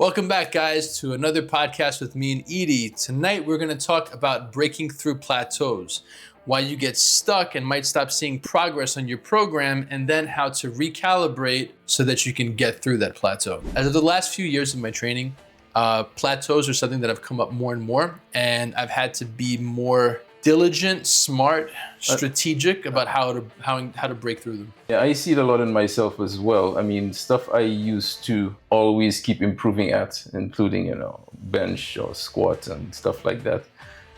Welcome back, guys, to another podcast with me and Idi. Tonight, we're going to talk about breaking through plateaus, why you get stuck and might stop seeing progress on your program, and then how to recalibrate so that you can get through that plateau. As of the last few years of my training, plateaus are something that have come up more and more, and I've had to be more diligent, smart, strategic about how to break through them. Yeah, I see it a lot in myself as well. I mean, stuff I used to always keep improving at, including, bench or squat and stuff like that.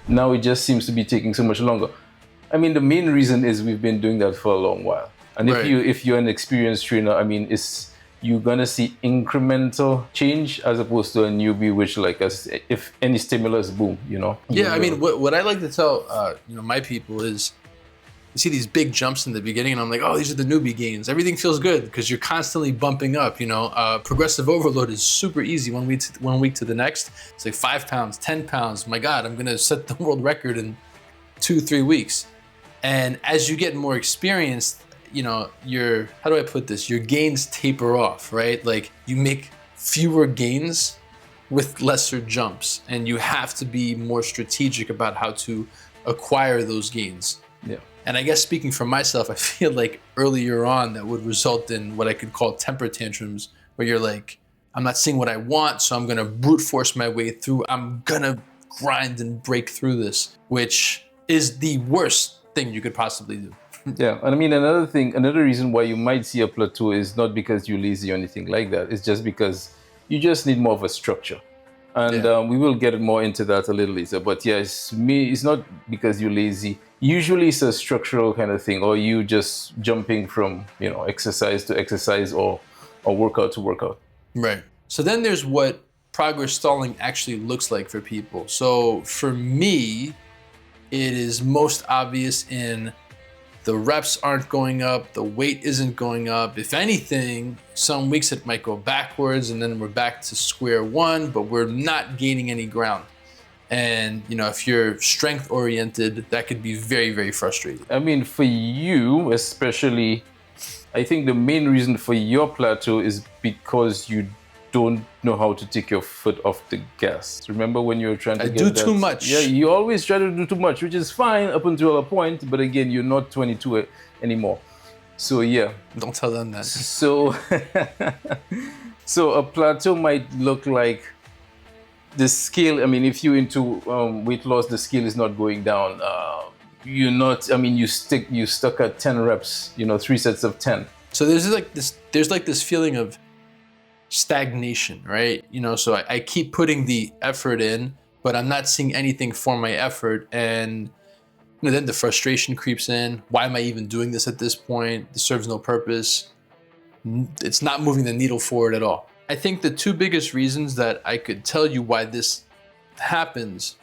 Now it just seems to be taking so much longer. I mean, the main reason is we've been doing that for a long while. And Right. if you're an experienced trainer, I mean, you're gonna see incremental change as opposed to a newbie, which if any stimulus, boom, Yeah, I mean, what I like to tell my people is, you see these big jumps in the beginning, and I'm like, oh, these are the newbie gains. Everything feels good because you're constantly bumping up. Progressive overload is super easy. One week to the next, it's like 5 pounds, 10 pounds. My God, I'm gonna set the world record in 2-3 weeks. And as you get more experienced, your how do I put this? Your gains taper off, right? Like you make fewer gains with lesser jumps, and you have to be more strategic about how to acquire those gains. Yeah. And I guess speaking for myself, I feel like earlier on that would result in what I could call temper tantrums, where you're like, I'm not seeing what I want, so I'm gonna brute force my way through. I'm gonna grind and break through this, which is the worst thing you could possibly do. Yeah, and I mean, another reason why you might see a plateau is not because you're lazy or anything like that. It's just because you just need more of a structure. And Yeah. we will get more into that a little later. But yeah, it's not because you're lazy. Usually it's a structural kind of thing, or you just jumping from, exercise to exercise or workout to workout. Right. So then there's what progress stalling actually looks like for people. So for me, it is most obvious in the reps aren't going up, the weight isn't going up. If anything, some weeks it might go backwards and then we're back to square one, but we're not gaining any ground. And, if you're strength oriented, that could be very, very frustrating. I mean, for you especially, I think the main reason for your plateau is because you don't know how to take your foot off the gas. Remember when you were trying to I get do that? too much. Yeah, you always try to do too much, which is fine up until a point, but again, you're not 22 anymore. So yeah. Don't tell them that. So, so a plateau might look like the scale. I mean, if you're into weight loss, the scale is not going down. You're not. I mean, you stuck at 10 reps. 3 sets of 10. So there's this feeling of stagnation, right? So I keep putting the effort in, but I'm not seeing anything for my effort. And then the frustration creeps in. Why am I even doing this at this point? This serves no purpose. It's not moving the needle forward at all. I think the two biggest reasons that I could tell you why this happens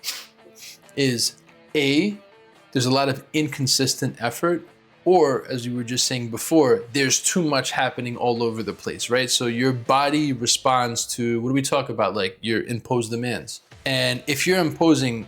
is A, there's a lot of inconsistent effort, or as you were just saying before, there's too much happening all over the place, right? So your body responds to, what do we talk about? Like your imposed demands. And if you're imposing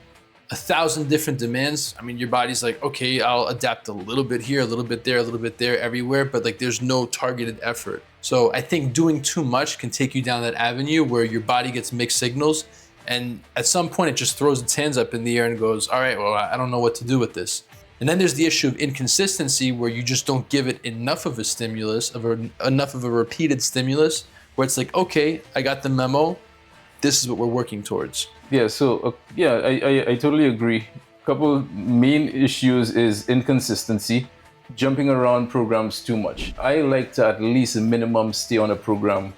1,000 different demands, I mean, your body's like, okay, I'll adapt a little bit here, a little bit there, a little bit there, everywhere, but like there's no targeted effort. So I think doing too much can take you down that avenue where your body gets mixed signals. And at some point it just throws its hands up in the air and goes, all right, well, I don't know what to do with this. And then there's the issue of inconsistency where you just don't give it enough of a stimulus, enough of a repeated stimulus, where it's like, okay, I got the memo. This is what we're working towards. Yeah, so I totally agree. Couple main issues is inconsistency, jumping around programs too much. I like to at least a minimum stay on a program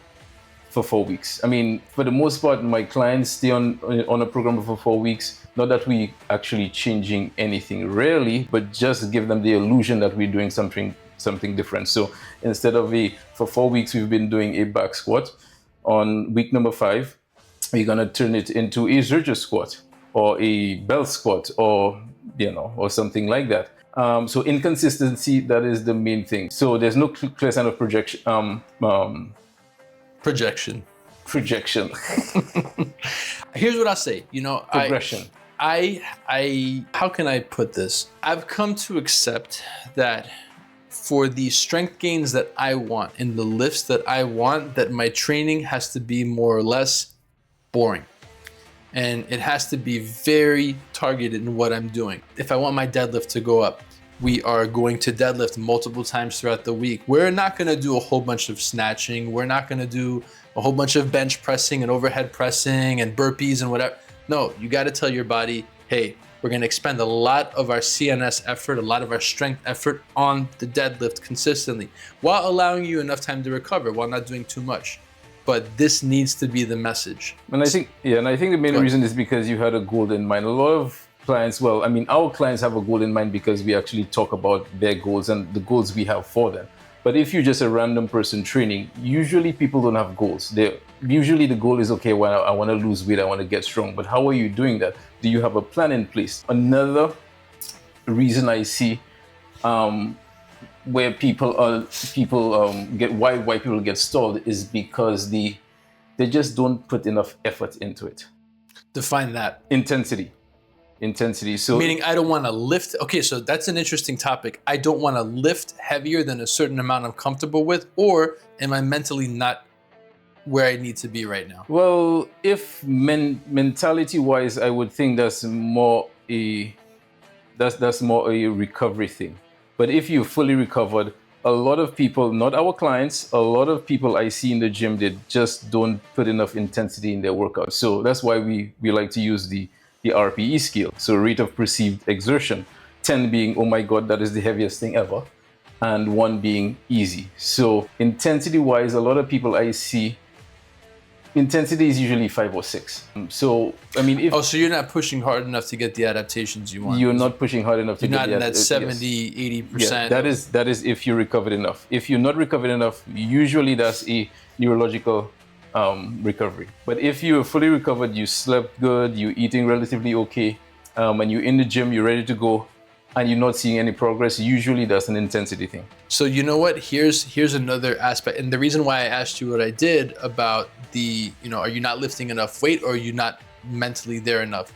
for 4 weeks. I mean, for the most part, my clients stay on a program for 4 weeks. Not that we actually changing anything rarely, but just give them the illusion that we're doing something different. So instead of for 4 weeks, we've been doing a back squat. On week number 5, we're gonna turn it into a Zercher squat or a bell squat or something like that. So inconsistency, that is the main thing. So there's no clear sign of projection. Projection. Here's what I'll say. Progression. I how can I put this? I've come to accept that for the strength gains that I want, in the lifts that I want, that my training has to be more or less boring. And it has to be very targeted in what I'm doing. If I want my deadlift to go up, we are going to deadlift multiple times throughout the week. We're not gonna do a whole bunch of snatching. We're not gonna do a whole bunch of bench pressing and overhead pressing and burpees and whatever. No, you gotta tell your body, hey, we're gonna expend a lot of our CNS effort, a lot of our strength effort on the deadlift consistently, while allowing you enough time to recover, while not doing too much. But this needs to be the message. And I think the main reason is because you had a goal in mind. A lot of clients, well, I mean, our clients have a goal in mind because we actually talk about their goals and the goals we have for them. But if you're just a random person training, usually people don't have goals. Usually the goal is, okay, well, I want to lose weight, I want to get strong. But how are you doing that? Do you have a plan in place? Another reason I see where why people get stalled is because they just don't put enough effort into it. Define that. Intensity. So meaning I don't want to lift. Okay, so that's an interesting topic. I don't want to lift heavier than a certain amount I'm comfortable with, or am I mentally not where I need to be right now? Well, if mentality wise, I would think that's more a recovery thing. But if you're fully recovered, a lot of people, not our clients, a lot of people I see in the gym, they just don't put enough intensity in their workout. So that's why we like to use the RPE scale. So rate of perceived exertion, 10 being, oh my God, that is the heaviest thing ever, and 1 being easy. So intensity wise, a lot of people I see, intensity is usually 5 or 6. So, I mean, so you're not pushing hard enough to get the adaptations you want. You're not pushing hard enough to get the adaptations. You're not in that 70, 80%. Yeah, that is if you're recovered enough. If you're not recovered enough, usually that's a neurological recovery. But if you're fully recovered, you slept good, you're eating relatively okay, and you're in the gym, you're ready to go, and you're not seeing any progress, usually that's an intensity thing. So you know what? Here's another aspect. And the reason why I asked you what I did about are you not lifting enough weight, or are you not mentally there enough,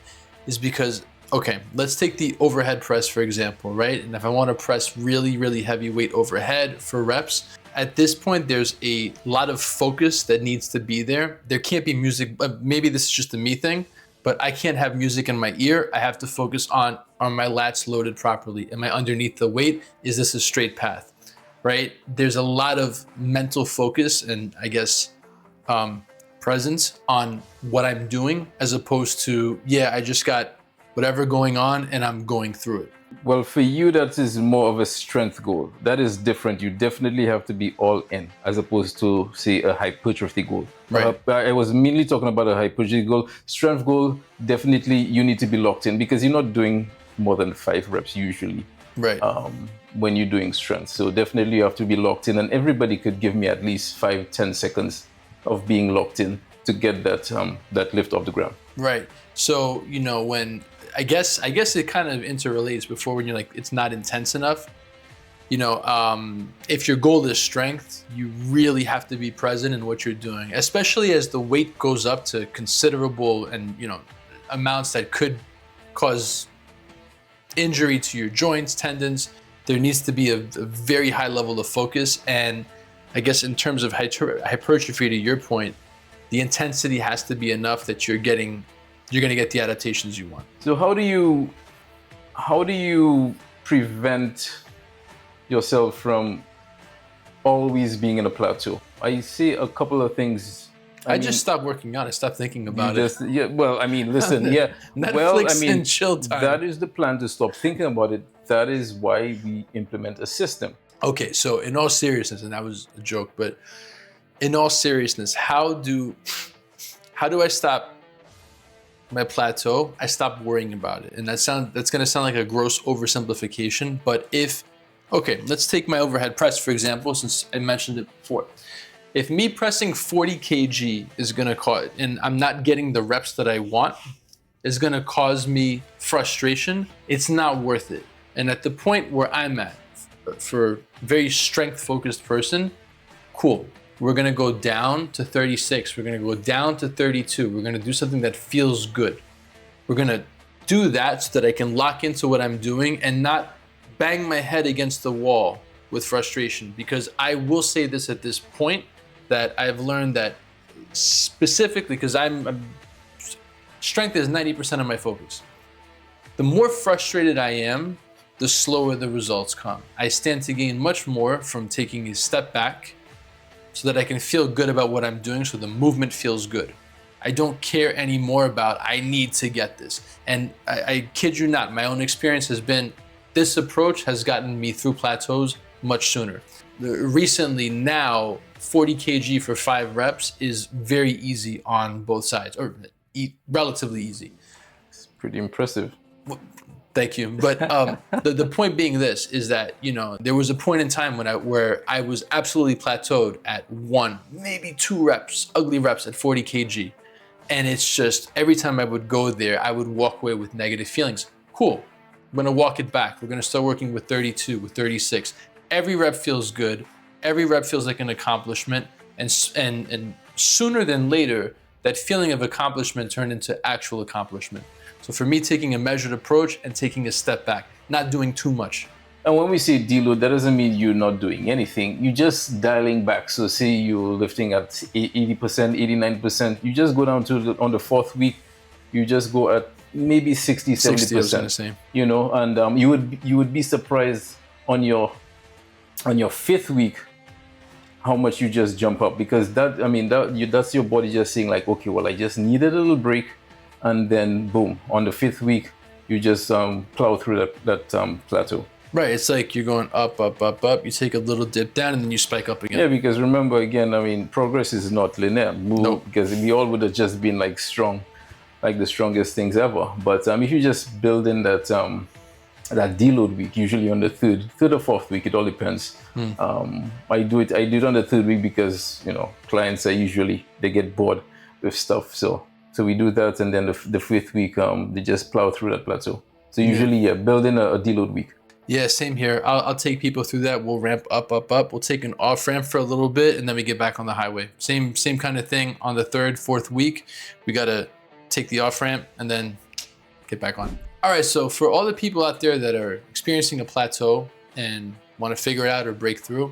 is because, okay, let's take the overhead press, for example, right? And if I want to press really, really heavy weight overhead for reps, at this point, there's a lot of focus that needs to be there. There can't be music, maybe this is just a me thing, but I can't have music in my ear. I have to focus on, are my lats loaded properly? Am I underneath the weight? Is this a straight path, right? There's a lot of mental focus and I guess presence on what I'm doing, as opposed to, I just got whatever going on and I'm going through it. Well, for you, that is more of a strength goal. That is different. You definitely have to be all in, as opposed to, say, a hypertrophy goal. Right. I was mainly talking about a hypertrophy goal. Strength goal, definitely you need to be locked in, because you're not doing more than 5 reps usually. Right. When you're doing strength. So definitely you have to be locked in, and everybody could give me at least 5-10 seconds of being locked in to get that lift off the ground. Right. So, when I guess it kind of interrelates before, when you're like, it's not intense enough. If your goal is strength, you really have to be present in what you're doing, especially as the weight goes up to considerable and, amounts that could cause injury to your joints, tendons. There needs to be a very high level of focus. And I guess in terms of hypertrophy, to your point, the intensity has to be enough that you're going to get the adaptations you want. So how do you prevent yourself from always being in a plateau? I see a couple of things. I just stopped working out. I stopped thinking about it. Yeah, well, I mean, listen, yeah. Netflix and chill time. That is the plan, to stop thinking about it. That is why we implement a system. Okay, so in all seriousness, and that was a joke, but in all seriousness, how do I stop my plateau? I stop worrying about it. And that's going to sound like a gross oversimplification, but let's take my overhead press, for example, since I mentioned it before. If me pressing 40 kg is going to cause, and I'm not getting the reps that I want, is going to cause me frustration, it's not worth it. And at the point where I'm at, for a very strength-focused person, cool. We're going to go down to 36. We're going to go down to 32. We're going to do something that feels good. We're going to do that so that I can lock into what I'm doing and not bang my head against the wall with frustration. Because I will say this at this point, that I've learned that specifically, because I'm strength is 90% of my focus. The more frustrated I am, the slower the results come. I stand to gain much more from taking a step back so that I can feel good about what I'm doing, so the movement feels good. I don't care anymore about, I need to get this. And I kid you not, my own experience has been, this approach has gotten me through plateaus much sooner. Recently now, 40 kg for 5 reps is very easy on both sides, or relatively easy. It's pretty impressive. Thank you. But the point being this is that, you know, there was a point in time where I was absolutely plateaued at 1, maybe 2 reps, ugly reps at 40 kg. And it's just, every time I would go there, I would walk away with negative feelings. Cool, I'm gonna walk it back. We're gonna start working with 32, with 36. Every rep feels good. Every rep feels like an accomplishment. And sooner than later, that feeling of accomplishment turned into actual accomplishment. So for me, taking a measured approach and taking a step back, not doing too much. And when we say deload, that doesn't mean you're not doing anything. You're just dialing back. So say you're lifting at 80%, 89%. You just go down to on the 4th week, you just go at maybe 60, 70%. 60, I was gonna say. You know, and you would be surprised on your 5th week how much you just jump up, because that's your body just saying like, okay, well, I just needed a little break, and then boom, on the 5th week, you just plow through that plateau. Right, it's like you're going up, up, up, up. You take a little dip down, and then you spike up again. Yeah, because remember, again, I mean, progress is not linear. Nope. Because we all would have just been like strong, like the strongest things ever. But if you just build in that deload week, usually on the third or 4th week, it all depends. I do it on the 3rd week because, you know, clients are usually, they get bored with stuff. So we do that, and then the 5th week, they just plow through that plateau. So usually, build in a deload week. Yeah, same here. I'll take people through that. We'll ramp up, up, up. We'll take an off ramp for a little bit, and then we get back on the highway. Same kind of thing on the 3rd, 4th week. We got to take the off ramp and then get back on. All right, so for all the people out there that are experiencing a plateau and want to figure it out or break through,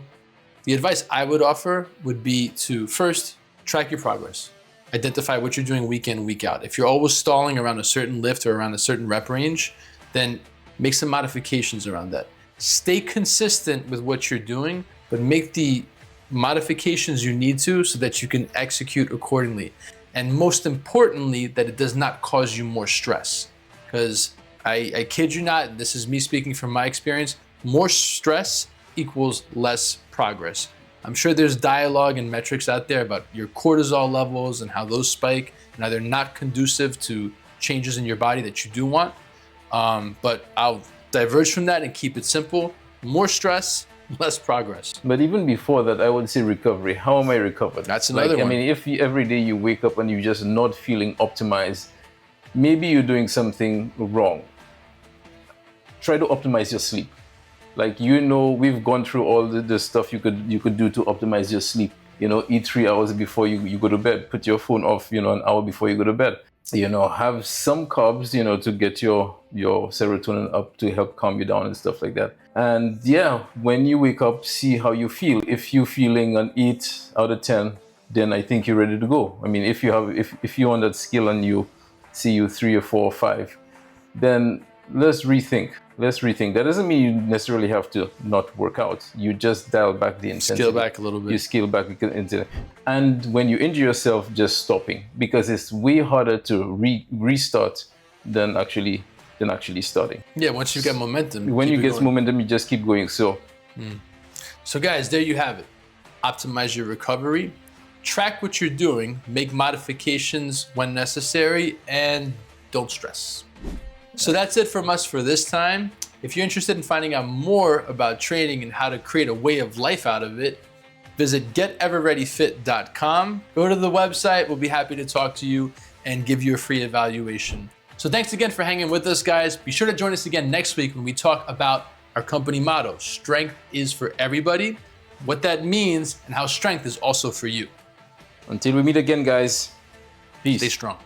the advice I would offer would be to first track your progress. Identify what you're doing week in, week out. If you're always stalling around a certain lift or around a certain rep range, then make some modifications around that. Stay consistent with what you're doing, but make the modifications you need to so that you can execute accordingly. And most importantly, that it does not cause you more stress. Because I kid you not, and this is me speaking from my experience, more stress equals less progress. I'm sure there's dialogue and metrics out there about your cortisol levels and how those spike and how they're not conducive to changes in your body that you do want. But I'll diverge from that and keep it simple. More stress, less progress. But even before that, I would say recovery. How am I recovered? That's another one. I mean, if every day you wake up and you're just not feeling optimized, maybe you're doing something wrong. Try to optimize your sleep. Like, you know, we've gone through all the stuff you could do to optimize your sleep. You know, eat 3 hours before you go to bed. Put your phone off, you know, an hour before you go to bed. You know, have some carbs, you know, to get your serotonin up, to help calm you down and stuff like that. And yeah, when you wake up, see how you feel. If you're feeling an 8 out of 10, then I think you're ready to go. I mean, if you're on that scale and you see you 3 or 4 or 5, then let's rethink. That doesn't mean you necessarily have to not work out. You just dial back the intensity. Scale back a little bit. You scale back the intensity. And when you injure yourself, just stopping, because it's way harder to restart than actually starting. Yeah, once you get momentum. When you get momentum, you just keep going. So guys, there you have it. Optimize your recovery, track what you're doing, make modifications when necessary, and don't stress. So that's it from us for this time. If you're interested in finding out more about training and how to create a way of life out of it, visit geteverreadyfit.com. Go to the website. We'll be happy to talk to you and give you a free evaluation. So thanks again for hanging with us, guys. Be sure to join us again next week when we talk about our company motto, strength is for everybody, what that means, and how strength is also for you. Until we meet again, guys, peace. Stay strong.